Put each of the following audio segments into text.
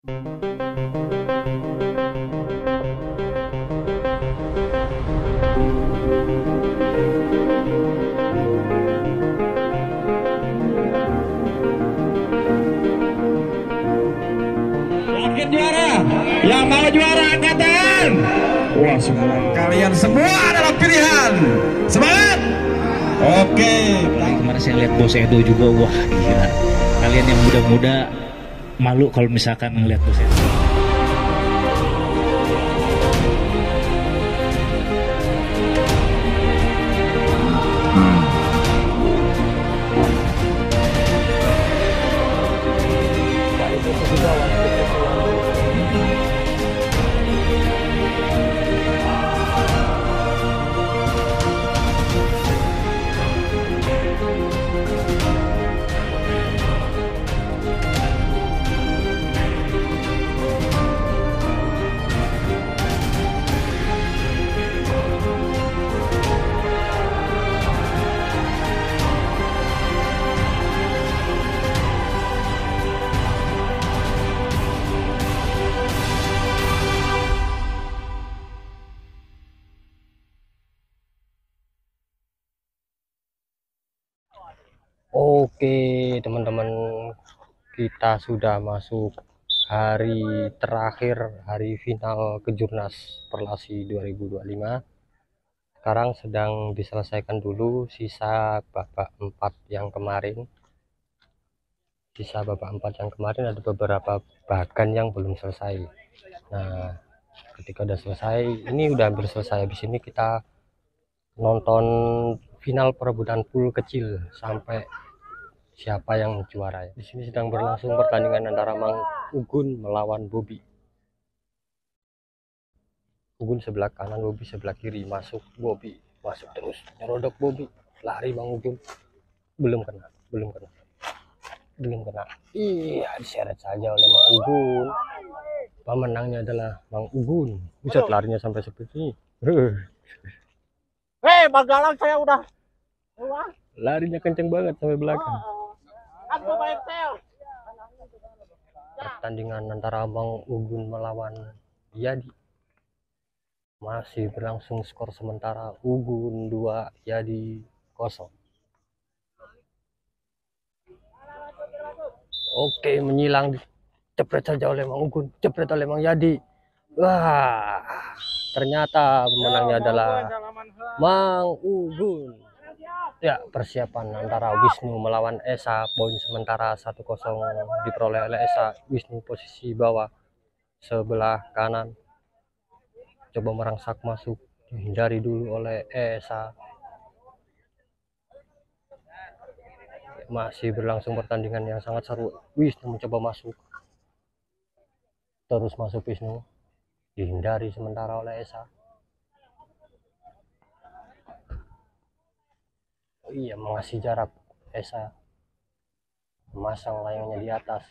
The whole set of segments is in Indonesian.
Yakin juara? Yang mau juara angkatan? Wah, semua kalian semua adalah pilihan. Semangat! Oke. Kemarin saya lihat Bos Edo juga, wah gila. Kalian yang muda-muda malu kalau misalkan ngeliat Bos Edo. Oke teman-teman, kita sudah masuk hari terakhir, hari final Kejurnas Perlasi 2025. Sekarang sedang diselesaikan dulu sisa babak 4 yang kemarin. Sisa babak 4 yang kemarin ada beberapa bagan yang belum selesai. Nah, ketika udah selesai, ini udah hampir selesai. Habis ini kita nonton final perebutan pool kecil sampai siapa yang juara. Di sini sedang berlangsung pertandingan antara Mang Ugun melawan Bobby. Ugun sebelah kanan, Bobby sebelah kiri. Masuk Bobby, masuk terus, nyerodok Bobby, lari Mang Ugun, belum kena. Iya, diseret saja oleh Mang Ugun. Pemenangnya adalah Mang Ugun. Bisa larinya sampai seperti ini. Hei, Magalang saya udah. Larinya kenceng banget sampai belakang. Pertandingan antara Mang Ugun melawan Yadi masih berlangsung, skor sementara Ugun 2, Yadi 0. Oke, menyilang, jepret saja oleh Mang Ugun, jepret oleh Mang Yadi. Wah, ternyata pemenangnya adalah Mang Ugun. Ya, persiapan antara Wisnu melawan Esa, poin sementara 1-0 diperoleh oleh Esa. Wisnu posisi bawah sebelah kanan, coba merangsak masuk, dihindari dulu oleh Esa. Masih berlangsung pertandingan yang sangat seru. Wisnu mencoba masuk, terus masuk Wisnu, dihindari sementara oleh Esa. Iya, mengasih jarak. Esa memasang layangnya di atas,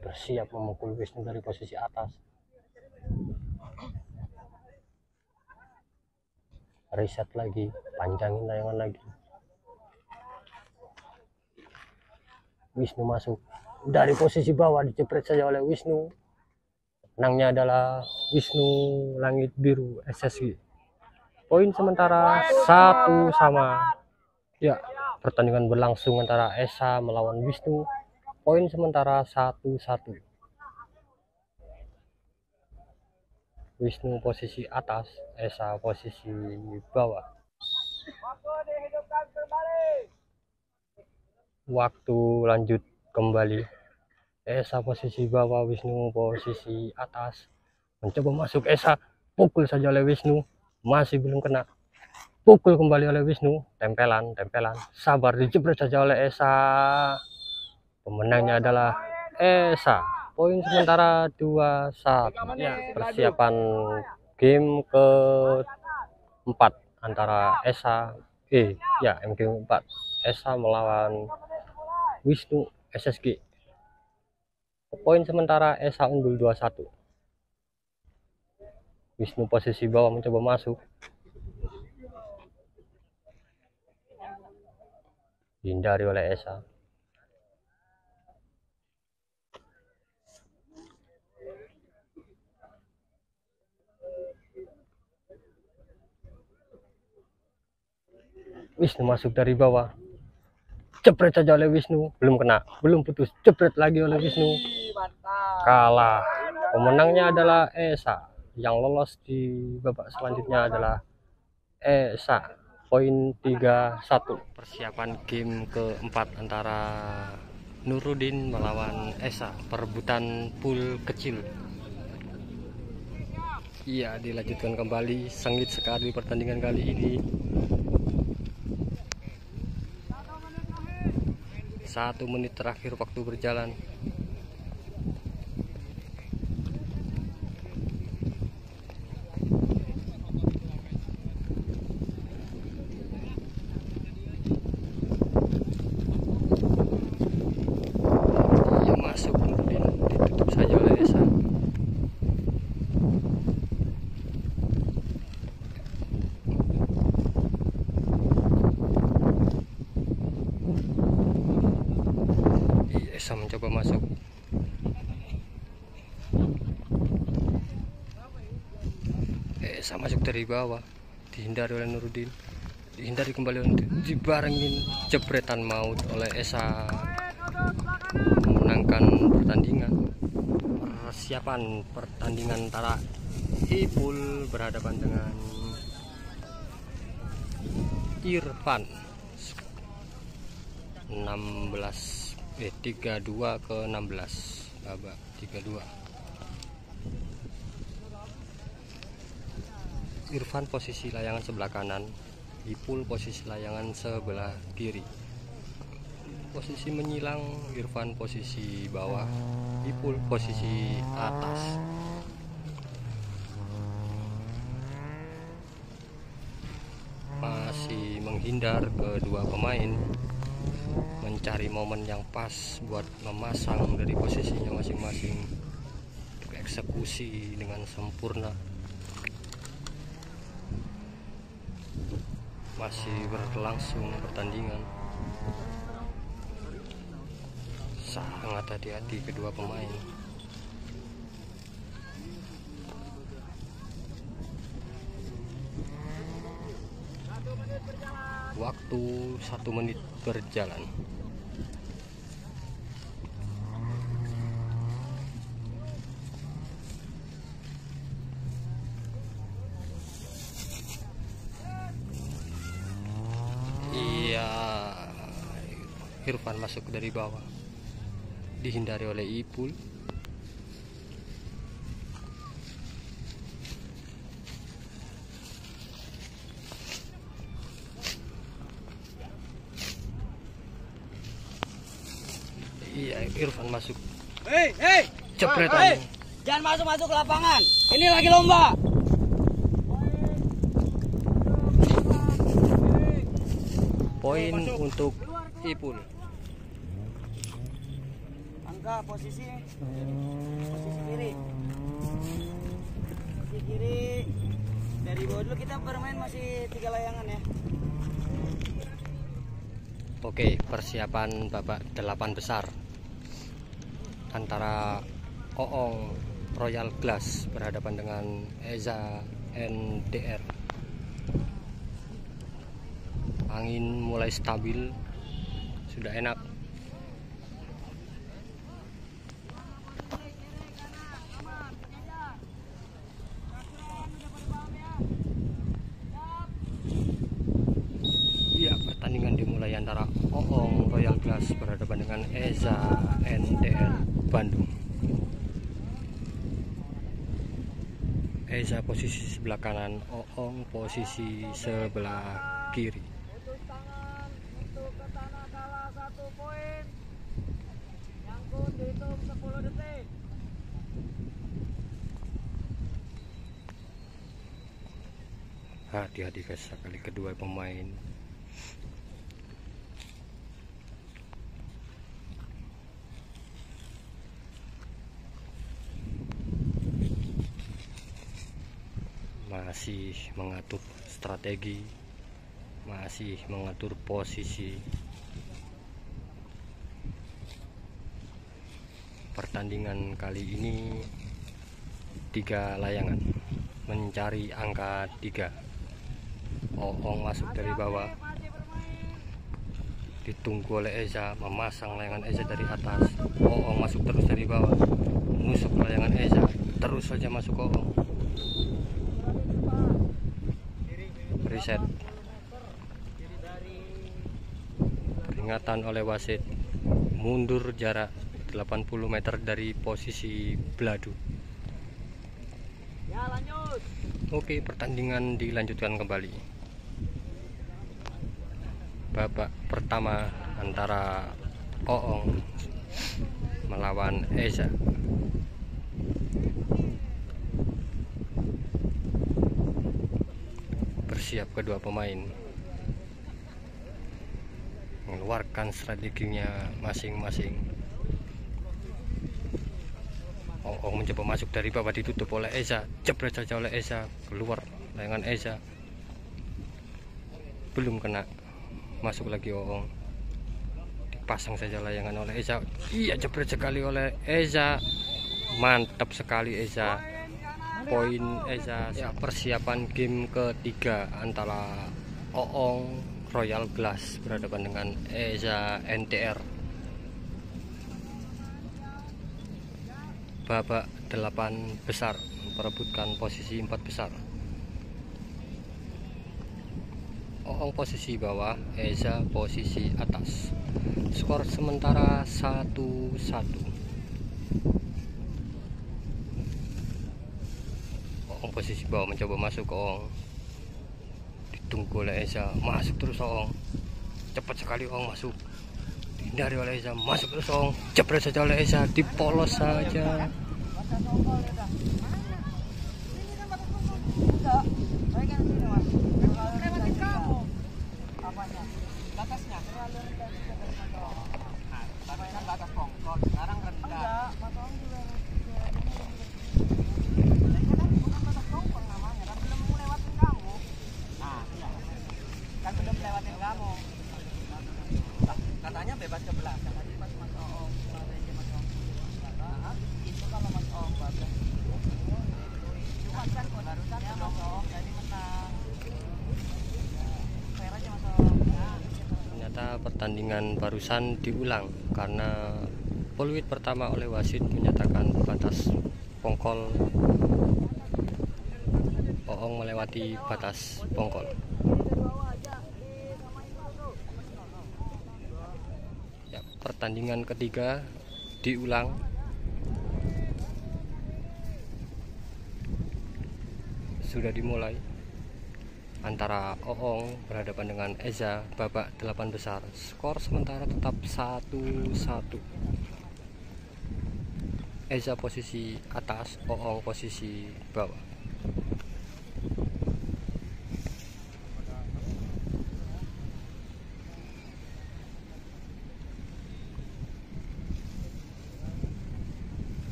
bersiap memukul Wisnu dari posisi atas. Reset lagi, panjangin layangan lagi. Wisnu masuk dari posisi bawah, dijepret saja oleh Wisnu. Menangnya adalah Wisnu Langit Biru SSG. Poin sementara 1-1. Ya, pertandingan berlangsung antara Esa melawan Wisnu. Poin sementara 1-1. Wisnu posisi atas, Esa posisi bawah. Waktu lanjut kembali. Esa posisi bawah, Wisnu posisi atas. Mencoba masuk Esa, pukul saja oleh Wisnu, masih belum kena. Pukul kembali oleh Wisnu, tempelan, sabar, dijebret saja oleh Esa. Pemenangnya adalah Esa. Poin sementara 2-1. Ya, persiapan game ke-4 antara Esa MG4 Esa melawan Wisnu SSG. Poin sementara Esa unggul 2-1. Wisnu posisi bawah mencoba masuk, dihindari oleh Esa. Wisnu masuk dari bawah, jepret saja oleh Wisnu, belum kena, belum putus, jepret lagi oleh Wisnu, kalah. Pemenangnya adalah Esa. Yang lolos di babak selanjutnya adalah Esa, poin 3-1. Persiapan game keempat antara Nurudin melawan Esa, perebutan pool kecil. Iya, dilanjutkan kembali. Sengit sekali pertandingan kali ini. 1 menit terakhir waktu berjalan. Iya, masuk Nurudin, ditutup saja oleh Esa. Esa mencoba masuk. Esa masuk dari bawah, dihindari oleh Nurudin, dihindari kembali, dibarengin jepretan maut oleh Esa, memenangkan pertandingan. Persiapan pertandingan antara Ipul berhadapan dengan Irfan. 32 ke 16, babak 32. Irfan posisi layangan sebelah kanan, Ipul posisi layangan sebelah kiri. Posisi menyilang, Irfan posisi bawah, Ipul posisi atas. Masih menghindar kedua pemain, mencari momen yang pas buat memasang dari posisinya masing-masing untuk eksekusi dengan sempurna. Masih berlangsung pertandingan, sangat hati-hati kedua pemain. Waktu 1 menit berjalan. Iya, Irfan masuk dari bawah, dihindari oleh Ipul. Iya, Irfan masuk. Hei, Jepretan. jangan masuk ke lapangan. Ini lagi lomba. Poin untuk Ipul. Angka posisi kiri. Posisi kiri. Dari bawah dulu kita bermain masih 3 layangan ya. Oke, persiapan babak 8 besar antara Oong Royal Glass berhadapan dengan Eza NDR. Angin mulai stabil, sudah enak. Iya, pertandingan dimulai antara Oong Royal Glass berhadapan dengan Eza NDR Bandung. Eza posisi sebelah kanan, Oong posisi sebelah kiri. Untuk ke tanah kalah 1 poin. Nyangkut dihitung 10 detik. Hati-hati guys, sekali kedua pemain. Masih mengatur strategi, masih mengatur posisi. Pertandingan kali ini 3 layangan, mencari angka 3. Oong masuk dari bawah, Ditunggu oleh Eza, memasang layangan Eza dari atas. Oong masuk terus dari bawah, nusuk layangan Eza, terus saja masuk Oong. Reset. Peringatan oleh wasit, mundur jarak 80 meter dari posisi beladu. Ya lanjut. Oke, pertandingan dilanjutkan kembali. Babak pertama antara Oong melawan Eza. Bersiap kedua pemain mengeluarkan strateginya masing-masing. Oong mencoba masuk dari bawah, ditutup oleh Eza, jebret saja oleh Eza, keluar layangan Eza, belum kena, masuk lagi Oong, dipasang saja layangan oleh Eza, iya jebret sekali oleh Eza, mantap sekali Eza, poin Eza. Ya, persiapan game ketiga antara Oong Royal Glass berhadapan dengan Eza NTR. Babak 8 besar memperebutkan posisi 4 besar. Oong posisi bawah, Eza posisi atas. Skor sementara 1-1. Oong posisi bawah mencoba masuk ke Oong. Ditunggu oleh Eza, masuk terus Oong. Cepat sekali Oong masuk. Dihindari oleh Eza, masuk terus Oong. Jebret saja oleh Eza, dipolos saja. Sekarang rendah. Kan belum lewatin kamu. Katanya bebas ke belakang. Tadi pas Mas Oong itu kalau Mas Oong bagus. Cuma kan barusan ya Mas Oong jadi menang. Fair aja Mas Oong. Ternyata pertandingan barusan diulang karena peluit pertama oleh wasit menyatakan batas pongkol. Oong melewati batas pongkol. Ya, pertandingan ketiga diulang. Sudah dimulai antara Oong berhadapan dengan Eza, babak 8 besar. Skor sementara tetap 1-1. Eza posisi atas, Oong posisi bawah.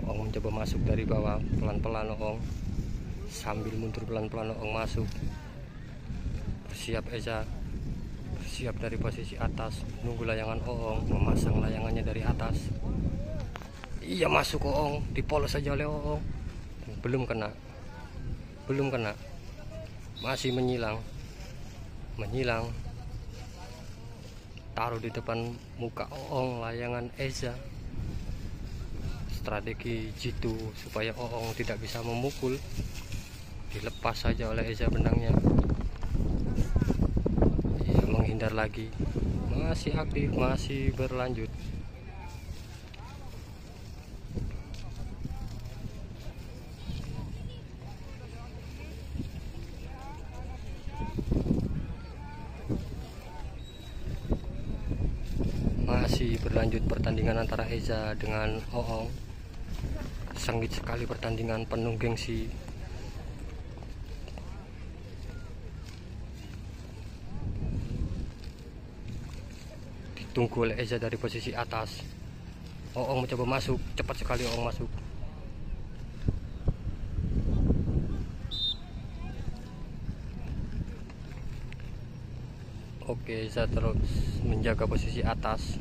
Oong mencoba masuk dari bawah, pelan-pelan Oong, sambil mundur pelan-pelan Oong masuk. Bersiap Eza, bersiap dari posisi atas, nunggu layangan Oong, memasang layangannya dari atas. Iya masuk Oong, dipolos saja oleh Oong, belum kena, masih menyilang, taruh di depan muka Oong layangan Eza. Strategi jitu supaya Oong tidak bisa memukul, dilepas saja oleh Eza benangnya. Ia menghindar lagi, masih aktif, masih berlanjut. Masih berlanjut pertandingan antara Eza dengan Oong. Sengit sekali pertandingan, penuh gengsi. Ditunggu oleh Eza dari posisi atas. Oong mencoba masuk, cepat sekali Oong masuk. Oke, Eza terus menjaga posisi atas,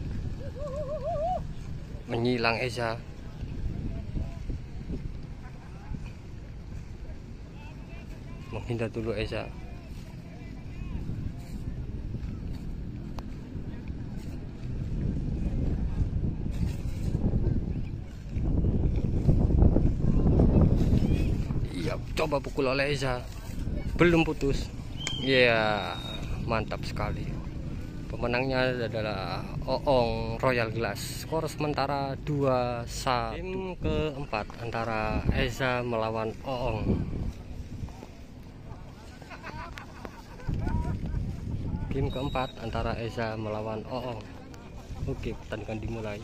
menyilang Eza. Menghindar dulu Eza. Coba pukul oleh Eza, belum putus. Ya, mantap sekali. Pemenangnya adalah Oong Royal Glass. Skor sementara 2-1. Game keempat antara Eza melawan Oong. Game keempat antara Eza melawan Oong. Oke, pertandingan dimulai.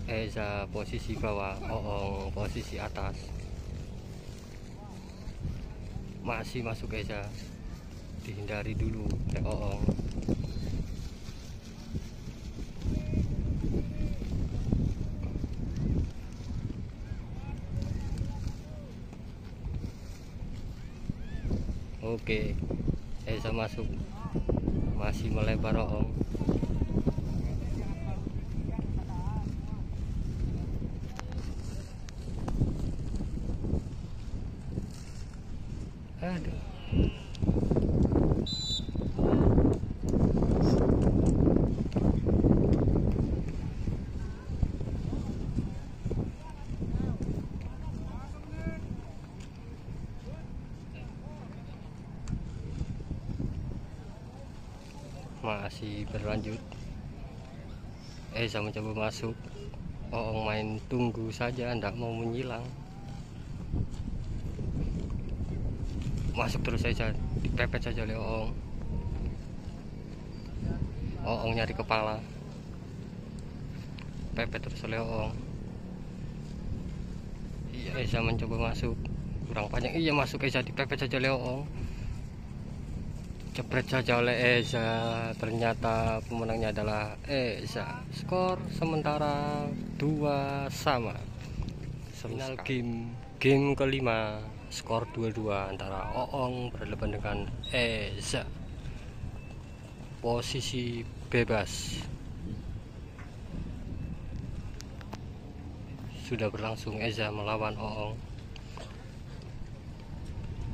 Eza posisi bawah, Oong posisi atas. Masih masuk Eza, dihindari dulu oleh Oong. Oke, Eza masuk, masih melebar Oong. Aduh. Masih berlanjut. Eza mencoba masuk. Oong main tunggu saja, tidak mau menyilang. Masuk terus saja, dipepet saja oleh Oong. Oong nyari kepala, pepet terus oleh Oong. Iya, Eza mencoba masuk, kurang panjang. Iya, masuk Eza, dipepet saja oleh Oong. Jepret saja oleh Eza. Ternyata pemenangnya adalah Eza. Skor sementara 2-2. Final game kelima. Skor 2-2 antara Oong berhadapan dengan Eza. Posisi bebas sudah berlangsung. Eza melawan Oong.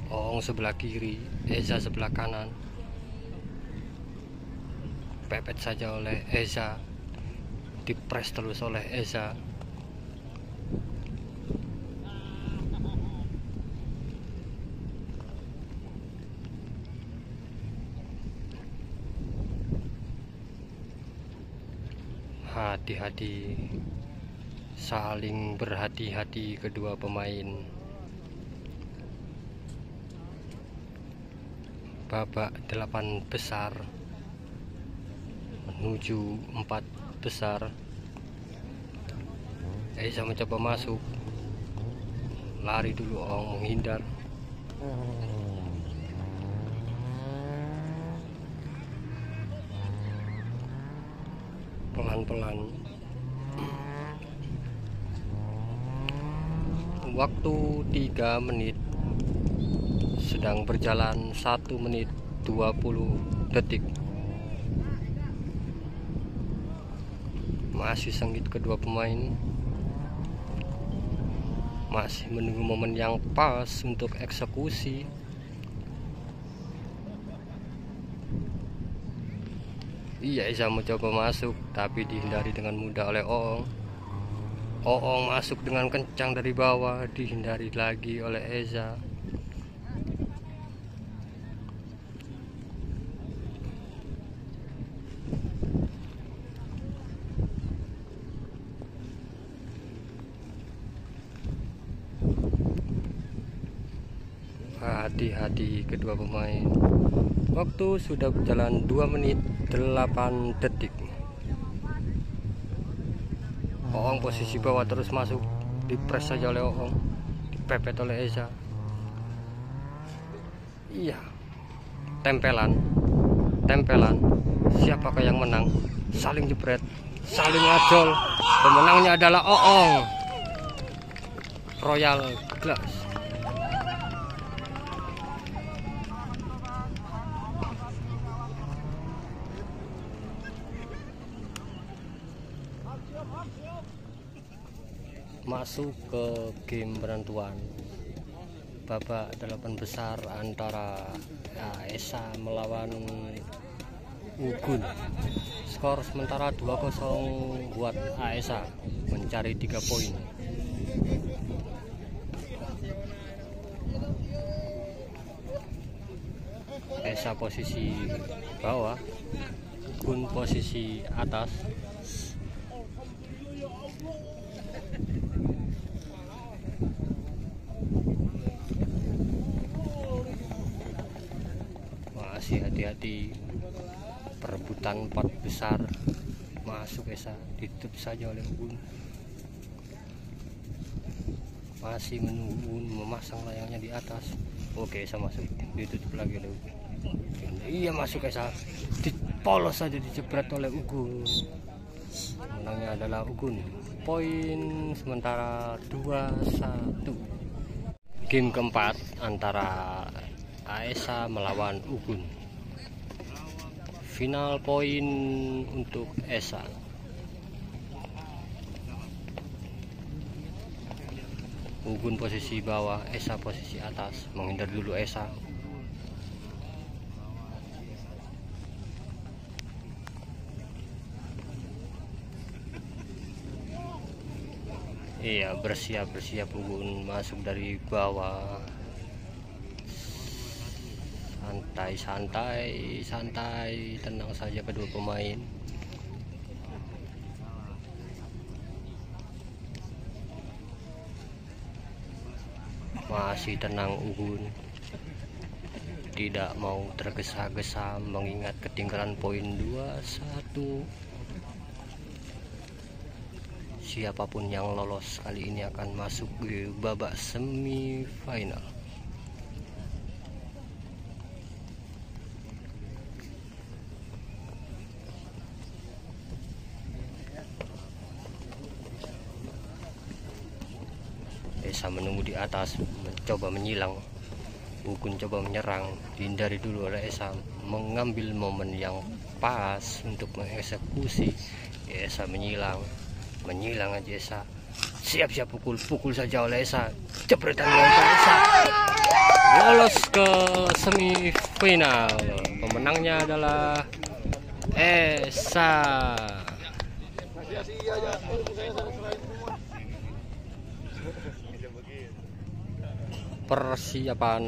Oong sebelah kiri, Eza sebelah kanan. Pepet saja oleh Eza, dipres terus oleh Eza. Hati-hati, saling berhati-hati kedua pemain. Babak 8 besar menuju 4 besar. Eza mencoba masuk, lari dulu Oong menghindar. Pelan-pelan. Waktu 3 menit, sedang berjalan 1 menit 20 detik. Masih sengit kedua pemain, masih menunggu momen yang pas untuk eksekusi. Iya, Eza mencoba masuk tapi dihindari dengan mudah oleh Oong. Oong masuk dengan kencang dari bawah, dihindari lagi oleh Eza. Hati-hati kedua pemain. Waktu sudah berjalan 2 menit 8 detik. Oong posisi bawah terus masuk, dipres saja oleh Oong, dipepet oleh Eza. Iya, tempelan. Siapakah yang menang? Saling jepret, saling ngajol. Pemenangnya adalah Oong Royal Glass. Masuk ke game penentuan. babak 8 besar antara Esa melawan Ugun. Skor sementara 2-0 buat AESA mencari 3 poin. Esa posisi bawah, Ugun posisi atas. Masih hati-hati, perebutan 4 besar masuk Esa, ditutup saja oleh Ugun. Masih menunggu Ugun memasang layangnya di atas. Oke, Esa masuk, ditutup lagi oleh Ugun. Iya, masuk Esa, dipolos saja, dijebret oleh Ugun. Menangnya adalah Ugun. Poin sementara 2-1. Game keempat antara AESA melawan Ugun. Final poin untuk Esa. Ugun posisi bawah, Esa posisi atas. Menghindar dulu Esa. Iya, bersiap Ugun masuk dari bawah. Santai, tenang saja kedua pemain. Masih tenang Ugun, tidak mau tergesa-gesa mengingat ketinggalan poin 2-1. Siapapun yang lolos kali ini akan masuk ke babak semifinal. Esa menunggu di atas, mencoba menyilang. Ugun coba menyerang, dihindari dulu oleh Esa, mengambil momen yang pas untuk mengeksekusi. Esa menyilang aja Esa. Siap-siap pukul saja oleh Esa. Jepretan oleh Esa. Lolos ke semifinal. Pemenangnya adalah Esa. Persiapan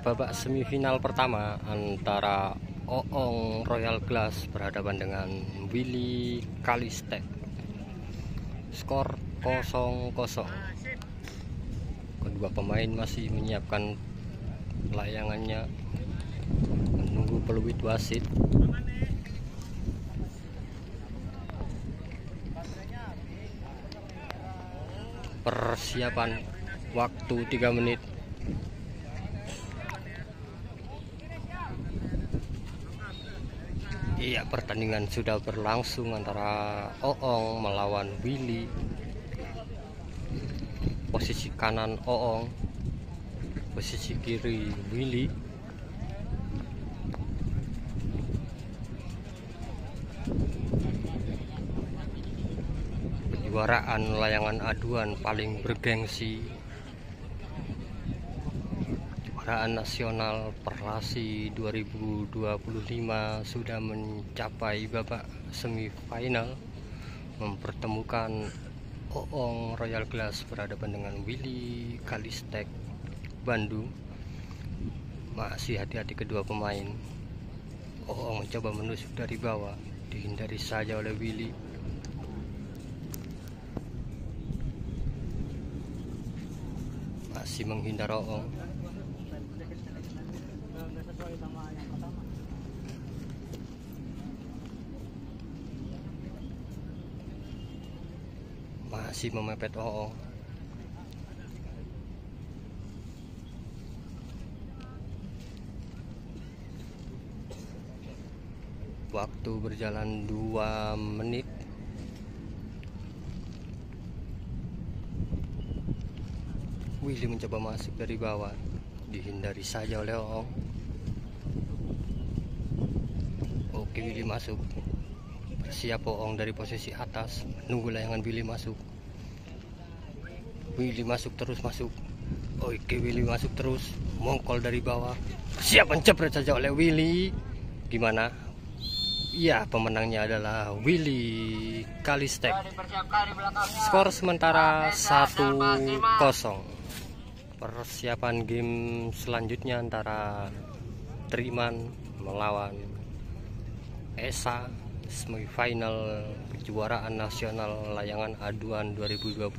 babak semifinal pertama antara Oong Royal Glass berhadapan dengan Willy Kalistek. Skor 0-0. Kedua pemain masih menyiapkan layangannya, menunggu peluit wasit. Persiapan waktu 3 menit. Iya, pertandingan sudah berlangsung antara Oong melawan Willy. Posisi kanan Oong, posisi kiri Willy. Kejuaraan layangan aduan paling bergengsi, kejuaraan nasional Perlasi 2025 sudah mencapai babak semifinal, mempertemukan Oong Royal Glass berhadapan dengan Willy Kalistek Bandung. Masih hati-hati kedua pemain. Oong mencoba menusuk dari bawah, dihindari saja oleh Willy. Masih menghindar Oong. Masih memepet Oong. Waktu berjalan 2 menit. Willy mencoba masuk dari bawah, dihindari saja oleh Oong. Oke, Willy masuk. Bersiap Oong dari posisi atas, menunggu layangan Willy masuk. Willy masuk, terus masuk, Oke, Willy masuk terus, mongkol dari bawah. Siap menjebret saja oleh Willy. Gimana? Ya, pemenangnya adalah Willy Kalistek. Skor sementara 1-0. Persiapan game selanjutnya antara Triman melawan Esa, semifinal kejuaraan nasional layangan aduan 2025.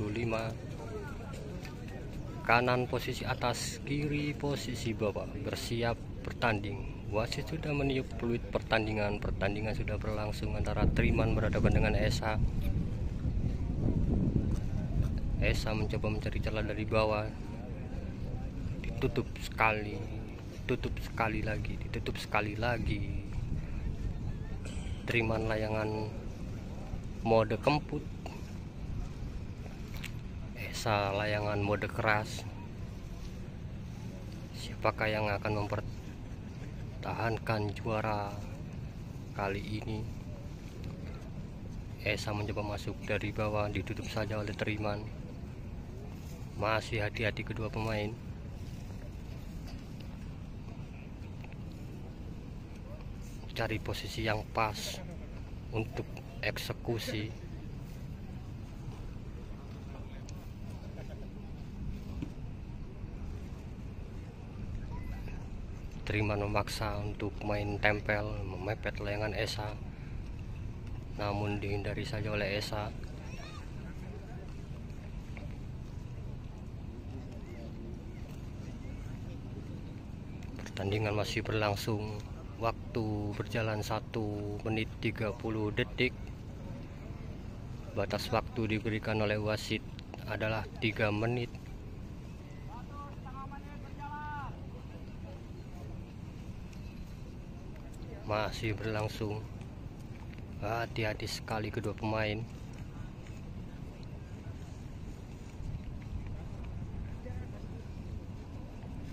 Kanan posisi atas, kiri posisi bawah, bersiap bertanding. Wasit sudah meniup peluit pertandingan. Pertandingan sudah berlangsung antara Triman berhadapan dengan Esa. Esa mencoba mencari celah dari bawah, ditutup sekali, tutup sekali lagi, ditutup sekali lagi. Triman layangan mode kemput, Esa layangan mode keras. Siapakah yang akan mempertahankan juara kali ini? Esa mencoba masuk dari bawah, ditutup saja oleh Triman. Masih hati-hati kedua pemain. Cari posisi yang pas untuk eksekusi. Triman memaksa untuk main tempel, memepet layangan Esa, namun dihindari saja oleh Esa. Pertandingan masih berlangsung. Waktu berjalan 1 menit 30 detik. Batas waktu diberikan oleh wasit adalah 3 menit. Masih berlangsung. Hati-hati sekali kedua pemain.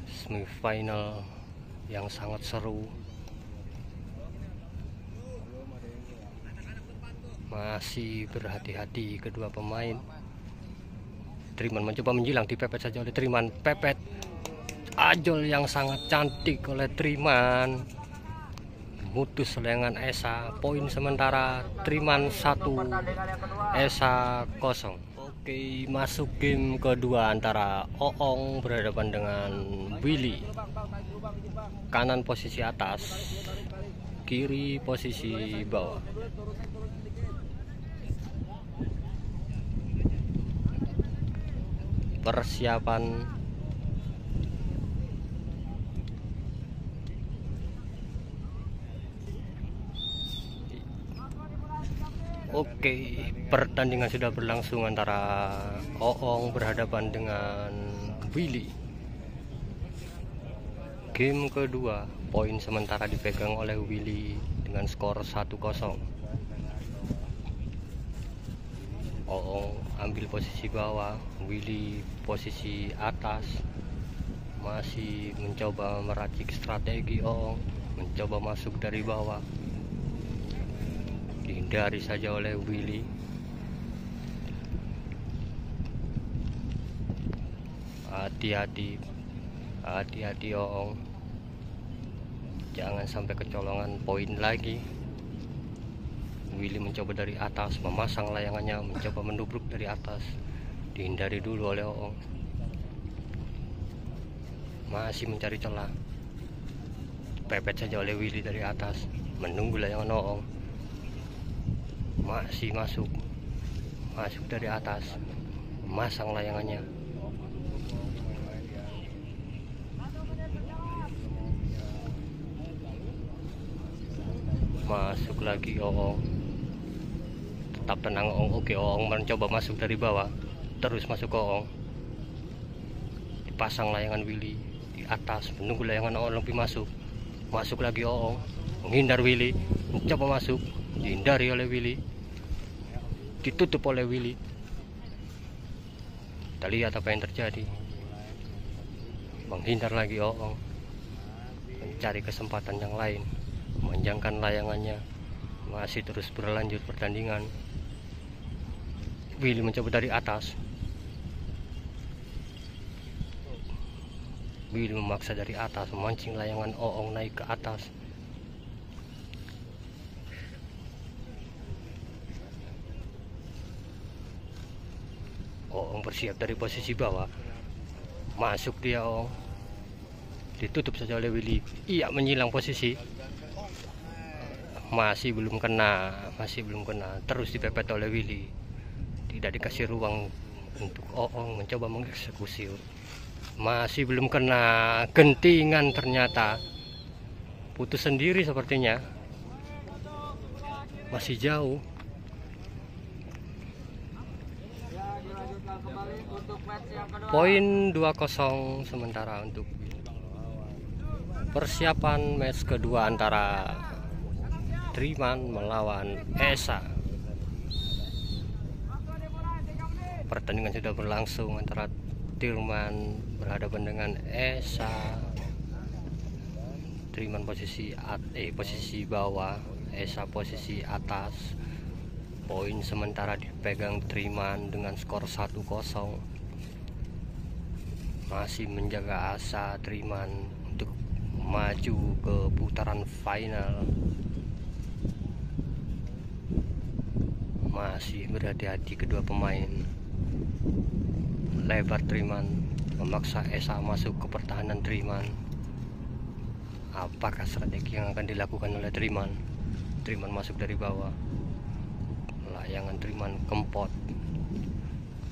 Semifinal yang sangat seru. Masih berhati-hati kedua pemain. Triman mencoba menjilang, dipepet saja oleh Triman. Pepet ajol yang sangat cantik oleh Triman. Mutus layangan Esa. Poin sementara Triman 1, Esa 0. Oke, masuk game kedua antara Oong berhadapan dengan Willy. Kanan posisi atas, kiri posisi bawah. Persiapan Oke, pertandingan sudah berlangsung antara Oong berhadapan dengan Willy. Game kedua, poin sementara dipegang oleh Willy dengan skor 1-0. Oong ambil posisi bawah, Willy posisi atas. Masih mencoba meracik strategi Oong, mencoba masuk dari bawah. Dihindari saja oleh Willy. Hati-hati, hati-hati Oong, jangan sampai kecolongan poin lagi. Willy mencoba dari atas, memasang layangannya, mencoba mendubruk dari atas. Dihindari dulu oleh Oong. Masih mencari celah. Pepet saja oleh Willy dari atas, menunggu layangan Oong. Masih masuk dari atas, memasang layangannya. Masuk lagi Oong. Tetap tenang Oong. Oke, Oong mencoba masuk dari bawah, terus masuk ke Oong. Dipasang layangan Willy di atas, menunggu layangan Oong lebih masuk. Masuk lagi Oong, menghindar Willy, mencoba masuk, dihindari oleh Willy, ditutup oleh Willy. Kita lihat apa yang terjadi. Menghindar lagi Oong, mencari kesempatan yang lain, memanjangkan layangannya. Masih terus berlanjut pertandingan. Willy mencoba dari atas. Willy memaksa dari atas, memancing layangan Oong naik ke atas. Oong bersiap dari posisi bawah. Masuk dia Oong. Ditutup saja oleh Willy. Iya, menyilang posisi. Masih belum kena. Terus dipepet oleh Willy. Tidak dikasih ruang untuk Oong mencoba mengeksekusi. Masih belum kena. Gentingan ternyata. Putus sendiri sepertinya. Masih jauh. Poin 2-0 sementara untuk persiapan match kedua antara Triman melawan Esa. Pertandingan sudah berlangsung antara Triman berhadapan dengan Esa. Triman posisi bawah, Esa posisi atas. Poin sementara dipegang Triman dengan skor 1-0. Masih menjaga asa Triman untuk maju ke putaran final. Masih berhati-hati kedua pemain. Lebar Triman memaksa Esa masuk ke pertahanan Triman. Apakah strategi yang akan dilakukan oleh Triman? Triman masuk dari bawah. Layangan Triman kempot.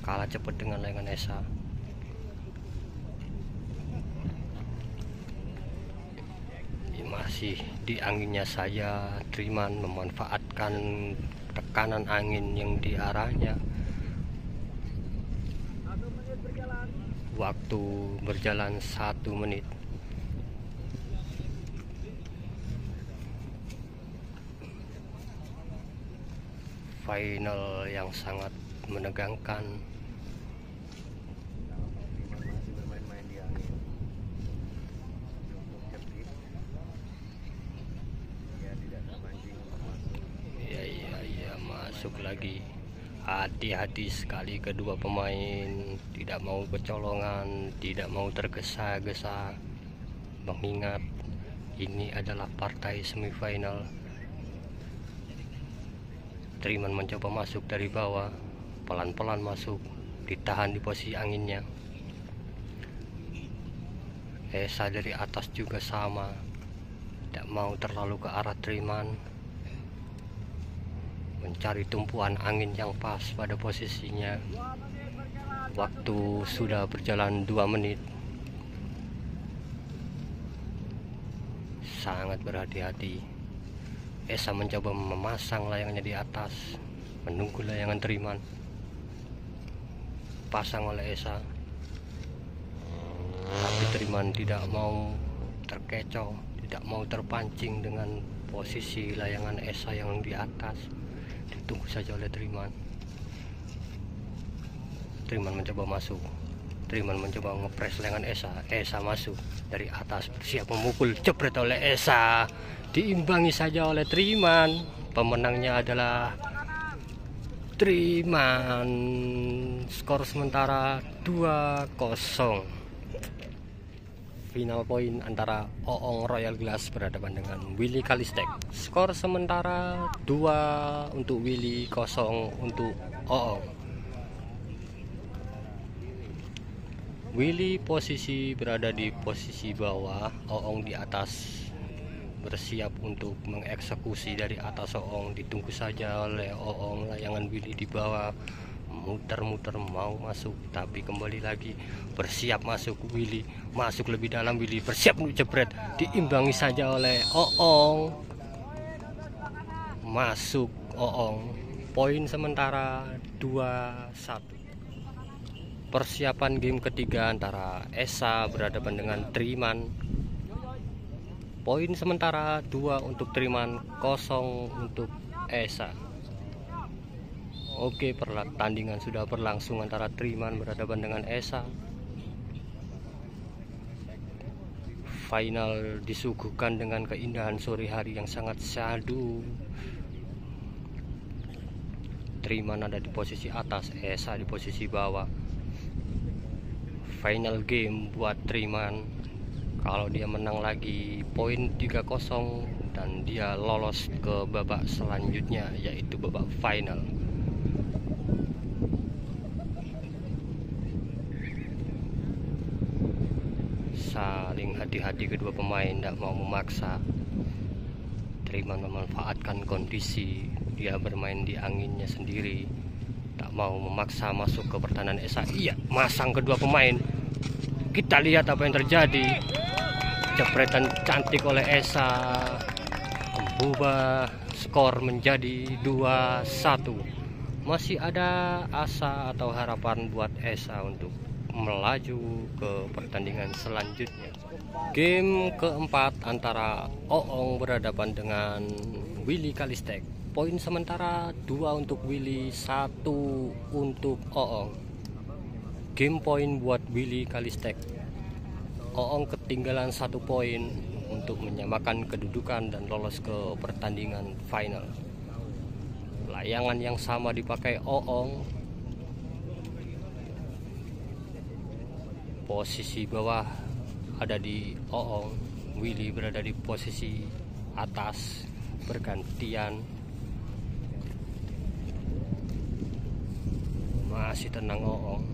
Kalah cepat dengan layangan Esa. Masih di anginnya saja Triman memanfaatkan tekanan angin yang di arahnya. Waktu berjalan 1 menit. Final yang sangat menegangkan. Masuk lagi. Hati-hati sekali kedua pemain, tidak mau kecolongan, tidak mau tergesa-gesa, mengingat ini adalah partai semifinal. Triman mencoba masuk dari bawah, pelan-pelan masuk, ditahan di posisi anginnya. Esa dari atas juga sama, tidak mau terlalu ke arah Triman, mencari tumpuan angin yang pas pada posisinya. Waktu sudah berjalan 2 menit. Sangat berhati-hati. Esa mencoba memasang layangannya di atas, menunggu layangan Triman. Pasang oleh Esa, tapi Triman tidak mau terkecoh, tidak mau terpancing dengan posisi layangan Esa yang di atas. Ditunggu saja oleh Triman. Triman mencoba masuk. Triman mencoba ngepres layangan Esa. Esa masuk dari atas, siap memukul, jebret oleh Esa. Diimbangi saja oleh Triman. Pemenangnya adalah Triman. Skor sementara 2-0. Final poin antara Oong Royal Glass berhadapan dengan Willy Kalistek. Skor sementara 2 untuk Willy, 0 untuk Oong. Willy posisi berada di posisi bawah, Oong di atas, bersiap untuk mengeksekusi dari atas Oong. Ditunggu saja oleh Oong, layangan Willy di bawah, muter-muter mau masuk, tapi kembali lagi bersiap masuk. Willy masuk lebih dalam, Willy bersiap untuk jebret, diimbangi saja oleh Oong. Masuk Oong. Poin sementara 2-1. Persiapan game ketiga antara Esa berhadapan dengan Triman. Poin sementara 2 untuk Triman, 0 untuk Esa. Oke, pertandingan sudah berlangsung antara Triman berhadapan dengan Esa. Final disuguhkan dengan keindahan sore hari yang sangat syahdu. Triman ada di posisi atas, Esa di posisi bawah. Final game buat Triman Kalau dia menang lagi poin 3-0 dan dia lolos ke babak selanjutnya, yaitu babak final. Saling hati-hati kedua pemain, tidak mau memaksa. Triman memanfaatkan kondisi, dia bermain di anginnya sendiri, tak mau memaksa masuk ke pertahanan Esa. Iya, masang kedua pemain. Kita lihat apa yang terjadi. Jepretan cantik oleh Esa mengubah skor menjadi 2-1. Masih ada asa atau harapan buat Esa untuk melaju ke pertandingan selanjutnya. Game keempat antara Oong berhadapan dengan Willy Kalistek. Poin sementara 2 untuk Willy, 1 untuk Oong. Game poin buat Willy Kalistek. Oong ketinggalan 1 poin untuk menyamakan kedudukan dan lolos ke pertandingan final. Layangan yang sama dipakai Oong. Posisi bawah ada di Oong, Willy berada di posisi atas, bergantian. Masih tenang Oong,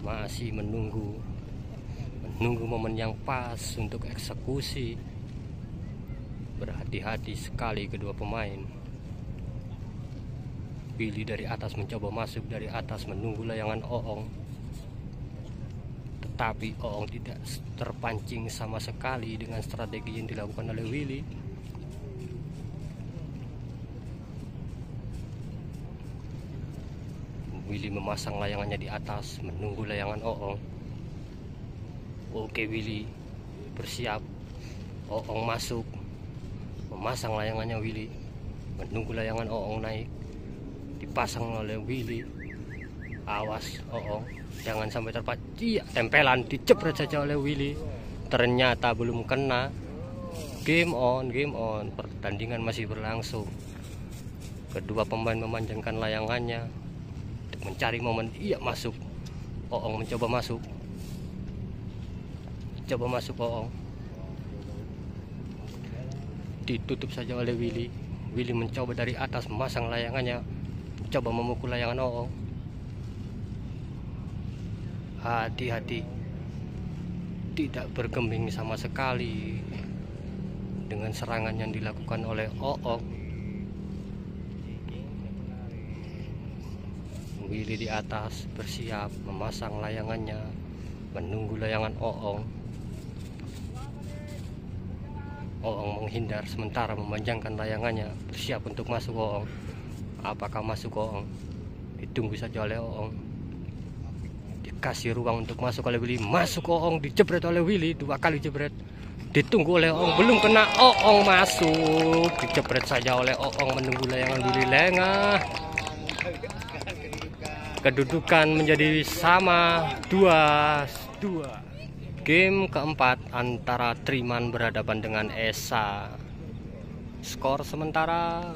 masih menunggu momen yang pas untuk eksekusi. Berhati-hati sekali kedua pemain. Willy dari atas mencoba masuk dari atas, menunggu layangan Oong, tetapi Oong tidak terpancing sama sekali dengan strategi yang dilakukan oleh Willy. Willy memasang layangannya di atas, menunggu layangan Oong. Oke, Willy bersiap. Oong masuk, memasang layangannya Willy, menunggu layangan Oong naik, dipasang oleh Willy. Awas Oong, jangan sampai terpancing. Tempelan, dicepret saja oleh Willy. Ternyata belum kena. Game on. Pertandingan masih berlangsung. Kedua pemain memanjangkan layangannya untuk mencari momen. Iya, masuk. Oong mencoba masuk. Oong. Ditutup saja oleh Willy. Willy mencoba dari atas memasang layangannya, coba memukul layangan Oong. Hati-hati, tidak bergeming sama sekali dengan serangan yang dilakukan oleh Oong. Willy di atas bersiap memasang layangannya, menunggu layangan Oong. Oong menghindar sementara memanjangkan layangannya, bersiap untuk masuk Oong. Apakah masuk Oong? Ditunggu saja oleh Oong. Dikasih ruang untuk masuk oleh Willy. Masuk Oong, dijebret oleh Willy, 2 kali jebret. Ditunggu oleh Oong, belum kena. Oong masuk, dijebret saja oleh Oong, menunggu layangan Willy lengah. Kedudukan menjadi sama 2-2. Game keempat antara Triman berhadapan dengan Esa. Skor sementara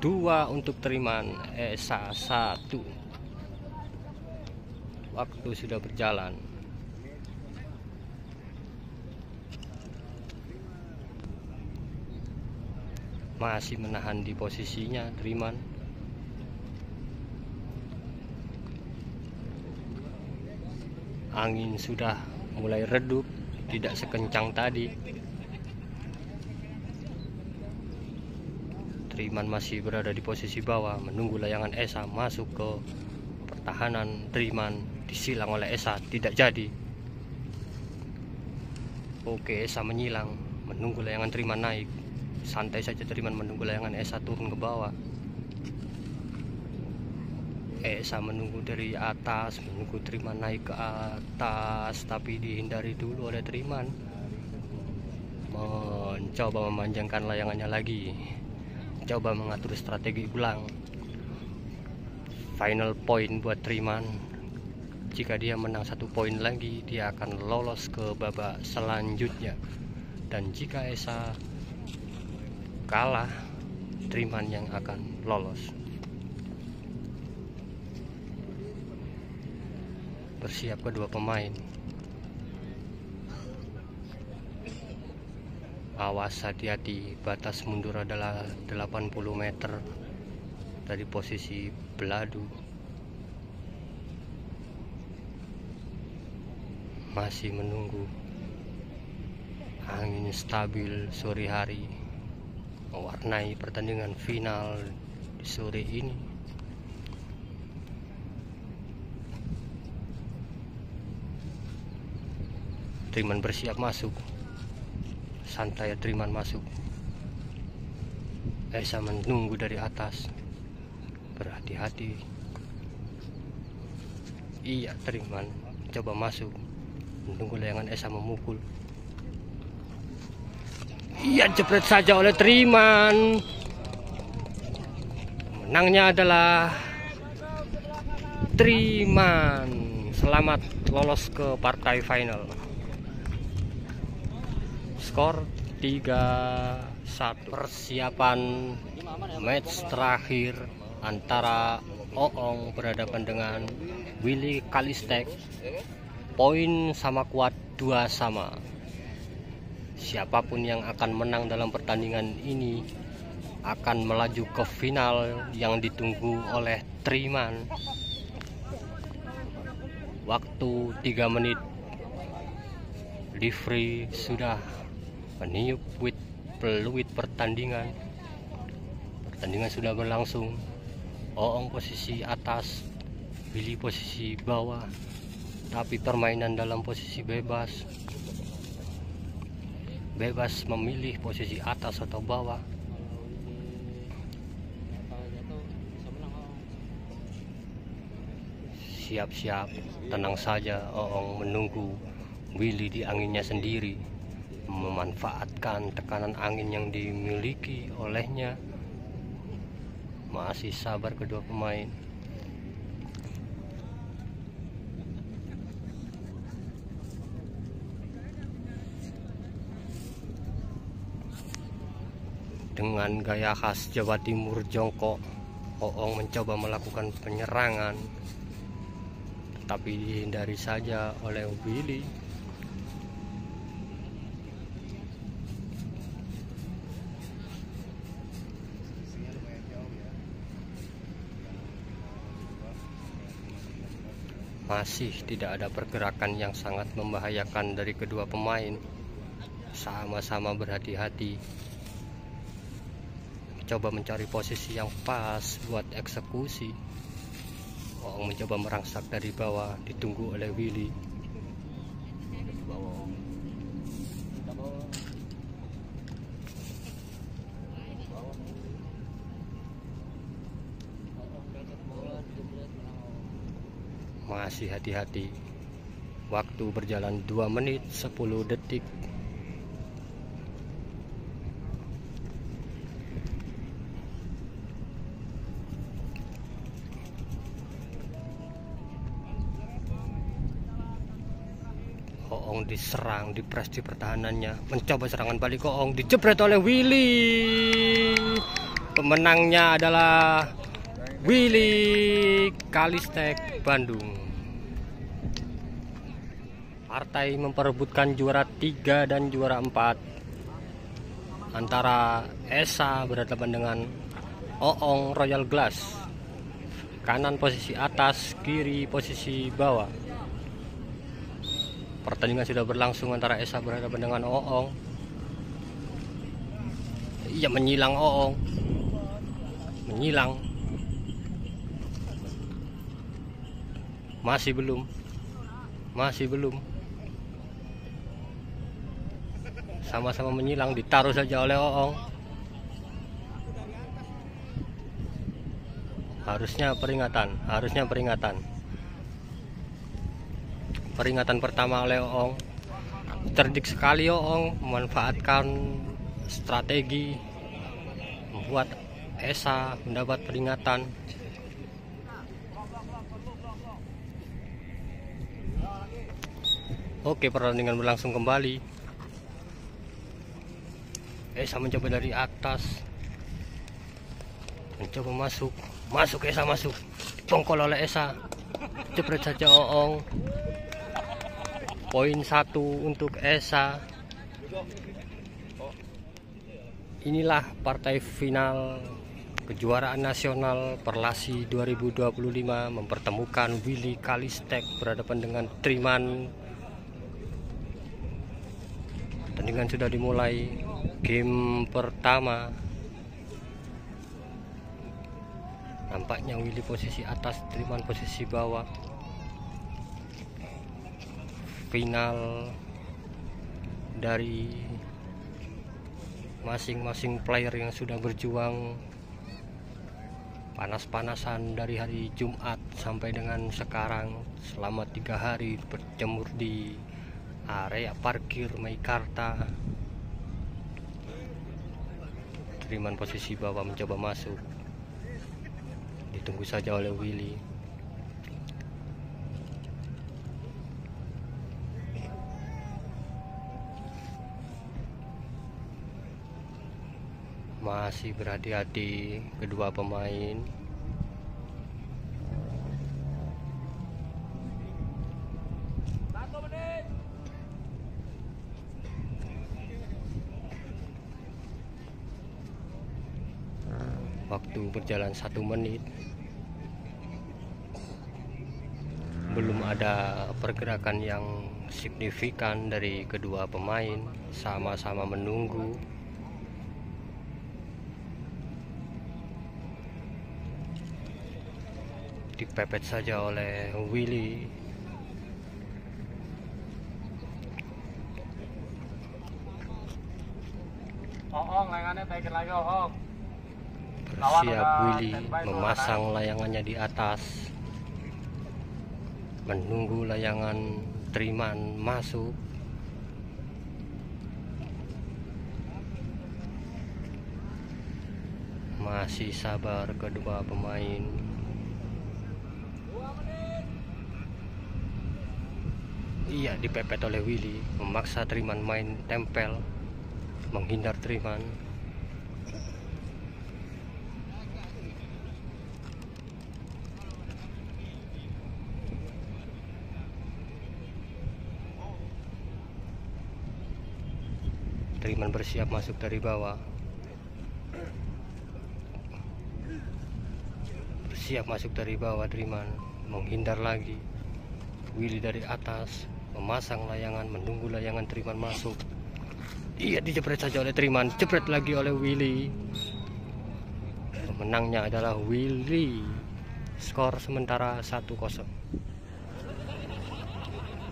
2 untuk Triman, Esa 1. Waktu sudah berjalan. Masih menahan di posisinya Triman. Angin sudah mulai redup, tidak sekencang tadi. Triman masih berada di posisi bawah, menunggu layangan Esa masuk ke pertahanan. Triman disilang oleh Esa, tidak jadi. Oke, Esa menyilang, menunggu layangan Triman naik. Santai saja Triman menunggu layangan Esa turun ke bawah. Esa menunggu dari atas, menunggu Triman naik ke atas, tapi dihindari dulu oleh Triman. Mencoba memanjangkan layangannya lagi, coba mengatur strategi ulang. Final point buat Triman. Jika dia menang 1 poin lagi, dia akan lolos ke babak selanjutnya. Dan jika Esa kalah, Triman yang akan lolos. Bersiap kedua pemain. Awas, hati-hati, batas mundur adalah 80 meter dari posisi beladu. Masih menunggu angin stabil sore hari mewarnai pertandingan final di sore ini. Triman bersiap masuk. Santai, Triman masuk. Esa menunggu dari atas. Berhati-hati. Iya, Triman coba masuk. Menunggu layangan Esa memukul. Iya, jepret saja oleh Triman. Menangnya adalah Triman. Selamat lolos ke partai final. Skor 3-1. Persiapan match terakhir antara Oong berhadapan dengan Willy Kalistek. Poin sama kuat 2-2. Siapapun yang akan menang dalam pertandingan ini akan melaju ke final yang ditunggu oleh Triman. Waktu 3 menit. Referee sudah meniup peluit pertandingan. Pertandingan sudah berlangsung. Oong posisi atas, Willy posisi bawah, tapi permainan dalam posisi bebas. Bebas memilih posisi atas atau bawah. Siap-siap, tenang saja. Oong menunggu Willy di anginnya sendiri, memanfaatkan tekanan angin yang dimiliki olehnya. Masih sabar kedua pemain. Dengan gaya khas Jawa Timur jongkok, Oong mencoba melakukan penyerangan, tapi dihindari saja oleh Willy. Masih tidak ada pergerakan yang sangat membahayakan dari kedua pemain. Sama-sama berhati-hati, coba mencari posisi yang pas buat eksekusi. Oong mencoba merangsak dari bawah, ditunggu oleh Willy. Masih hati-hati. Waktu berjalan 2 menit 10 detik. Oong diserang, dipres di pertahanannya. Mencoba serangan balik Oong, dijebret oleh Willy. Pemenangnya adalah Willy Kalistek Bandung. Partai memperebutkan juara 3 dan juara 4 antara Esa berhadapan dengan Oong Royal Glass. Kanan posisi atas, kiri posisi bawah. Pertandingan sudah berlangsung antara Esa berhadapan dengan Oong. Ia menyilang Oong. Menyilang. Masih belum. Sama-sama menyilang, ditaruh saja oleh Oong. Harusnya peringatan. Peringatan pertama oleh Oong. Cerdik sekali Oong memanfaatkan strategi membuat Esa mendapat peringatan. Oke, pertandingan berlangsung kembali. Esa mencoba dari atas, mencoba masuk Esa masuk, dipongkol oleh Esa, jepret saja Oong. Poin 1 untuk Esa. Inilah partai final kejuaraan nasional Perlasi 2025 mempertemukan Willy Kalistek berhadapan dengan Triman. Pertandingan sudah dimulai. Game pertama. Nampaknya Willy posisi atas, Triman posisi bawah. Final dari masing-masing player yang sudah berjuang panas-panasan dari hari Jumat sampai dengan sekarang selama 3 hari berjemur di area parkir Meikarta. Triman posisi bawah mencoba masuk, ditunggu saja oleh Willy. Masih berhati-hati kedua pemain. Waktu berjalan 1 menit. Belum ada pergerakan yang signifikan dari kedua pemain, sama-sama menunggu. Dipepet saja oleh Willy. Bersiap Willy memasang layangannya di atas, menunggu layangan Triman masuk. Masih sabar kedua pemain. Iya, dipepet oleh Willy, memaksa Triman main tempel, menghindar Triman. Triman bersiap masuk dari bawah. Bersiap masuk dari bawah Triman, menghindar lagi. Willy dari atas memasang layangan, menunggu layangan Triman masuk. Iya, dijepret saja oleh Triman, jepret lagi oleh Willy. Pemenangnya adalah Willy. Skor sementara 1-0.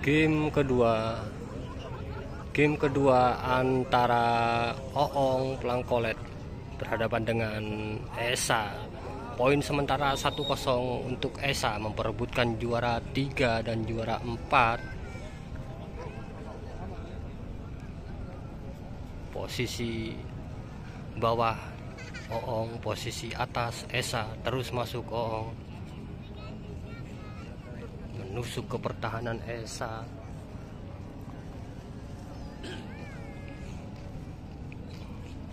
Game kedua antara Oong Plangkolet berhadapan dengan Esa. Poin sementara 1-0 untuk Esa, memperebutkan juara 3 dan juara 4. Posisi bawah Oong, posisi atas Esa. Terus masuk Oong, menusuk ke pertahanan Esa.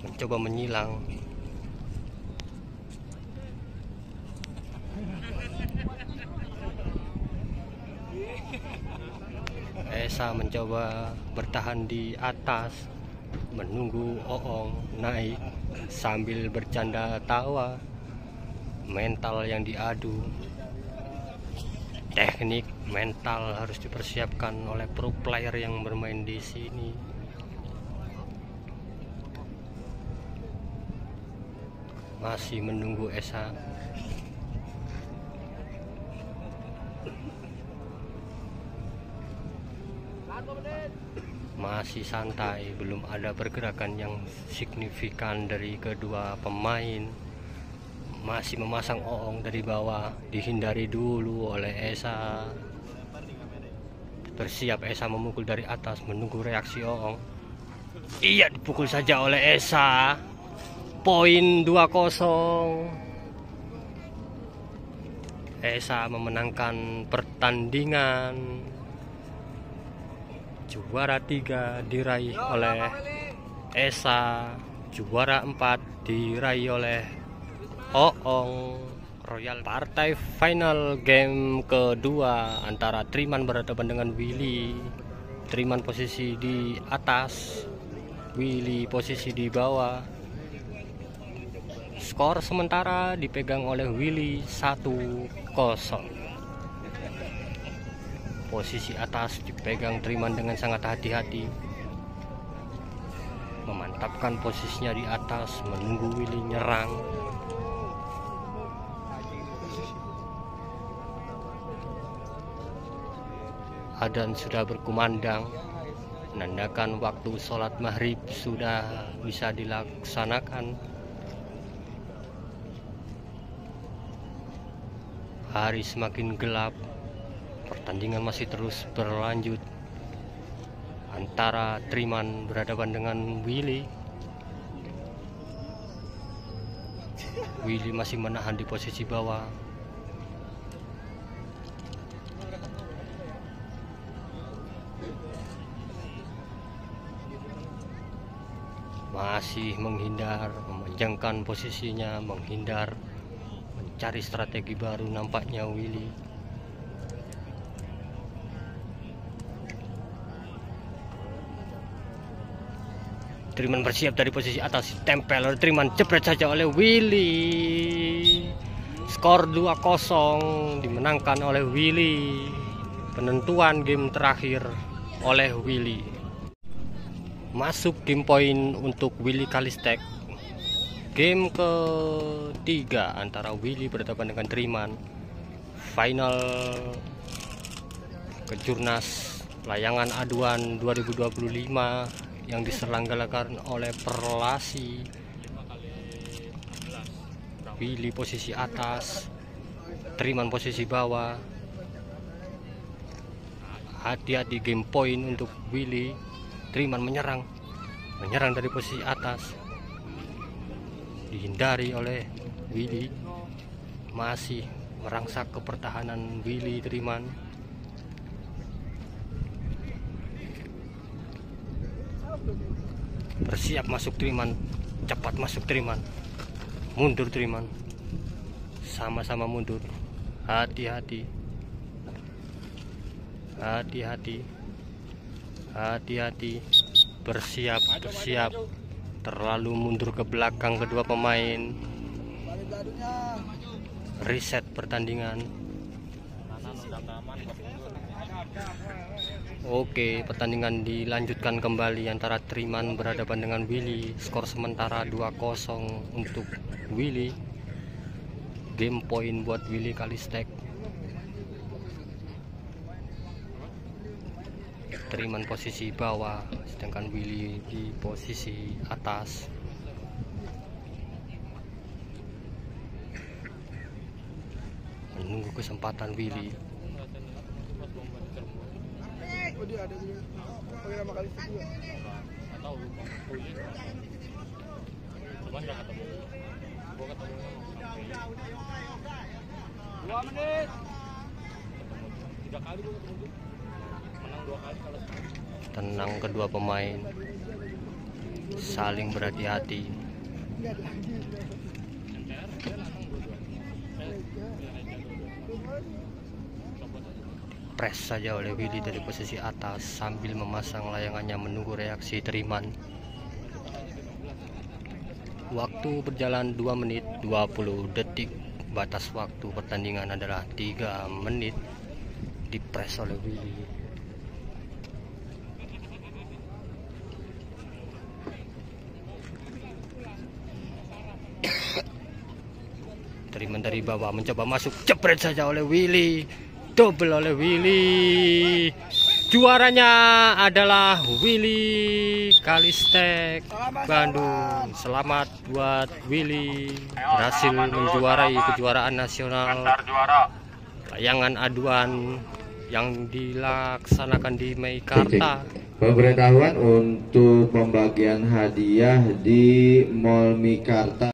Mencoba menyilang. Esa mencoba bertahan di atas, menunggu Oong naik sambil bercanda tawa. Mental yang diadu, teknik mental harus dipersiapkan oleh pro player yang bermain di sini. Masih menunggu Esa. Masih santai, belum ada pergerakan yang signifikan dari kedua pemain. Masih memasang Oong dari bawah, dihindari dulu oleh Esa. Bersiap Esa memukul dari atas, menunggu reaksi Oong. Iya, dipukul saja oleh Esa. Poin 2-0. Esa memenangkan pertandingan. Juara 3 diraih oleh Esa, juara 4 diraih oleh Oong Royal. Partai final game kedua antara Triman berhadapan dengan Willy. Triman posisi di atas, Willy posisi di bawah. Skor sementara dipegang oleh Willy 1-0. Posisi atas dipegang Triman dengan sangat hati-hati, memantapkan posisinya di atas, menunggu Willy nyerang. Adzan sudah berkumandang, menandakan waktu sholat maghrib sudah bisa dilaksanakan. Hari semakin gelap, pertandingan masih terus berlanjut antara Triman berhadapan dengan Willy. Willy masih menahan di posisi bawah. Masih menghindar, memanjangkan posisinya, menghindar, mencari strategi baru nampaknya Willy. Triman bersiap dari posisi atas, tempel oleh Triman, jepret saja oleh Willy. Skor 2-0 dimenangkan oleh Willy. Penentuan game terakhir oleh Willy. Masuk game point untuk Willy Kalistek. Game ketiga antara Willy berhadapan dengan Triman. Final Kejurnas Layangan Aduan 2025 yang diselenggarakan oleh Perlasi. Willy posisi atas, Triman posisi bawah. Hati-hati game point untuk Willy. Triman menyerang dari posisi atas, dihindari oleh Willy. Masih merangsak ke pertahanan Willy Triman. Bersiap masuk Triman, cepat masuk Triman, mundur Triman, sama-sama mundur. Hati-hati, bersiap, terlalu mundur ke belakang kedua pemain. Reset pertandingan. Oke, pertandingan dilanjutkan kembali antara Triman berhadapan dengan Willy. Skor sementara 2-0 untuk Willy. Game point buat Willy Kalistek. Triman posisi bawah, sedangkan Willy di posisi atas. Menunggu kesempatan Willy. Tenang kedua pemain, saling berhati-hati. Press saja oleh Willy dari posisi atas sambil memasang layangannya menunggu reaksi Triman. Waktu berjalan 2 menit 20 detik. Batas waktu pertandingan adalah 3 menit. Dipres oleh Willy. Triman dari bawah mencoba masuk, jepret saja oleh Willy. Double oleh Willy. Juaranya adalah Willy Kalistek Bandung. Selamat buat Willy, berhasil menjuarai kejuaraan nasional layangan aduan yang dilaksanakan di Meikarta. Pemberitahuan untuk pembagian hadiah di Mall Meikarta.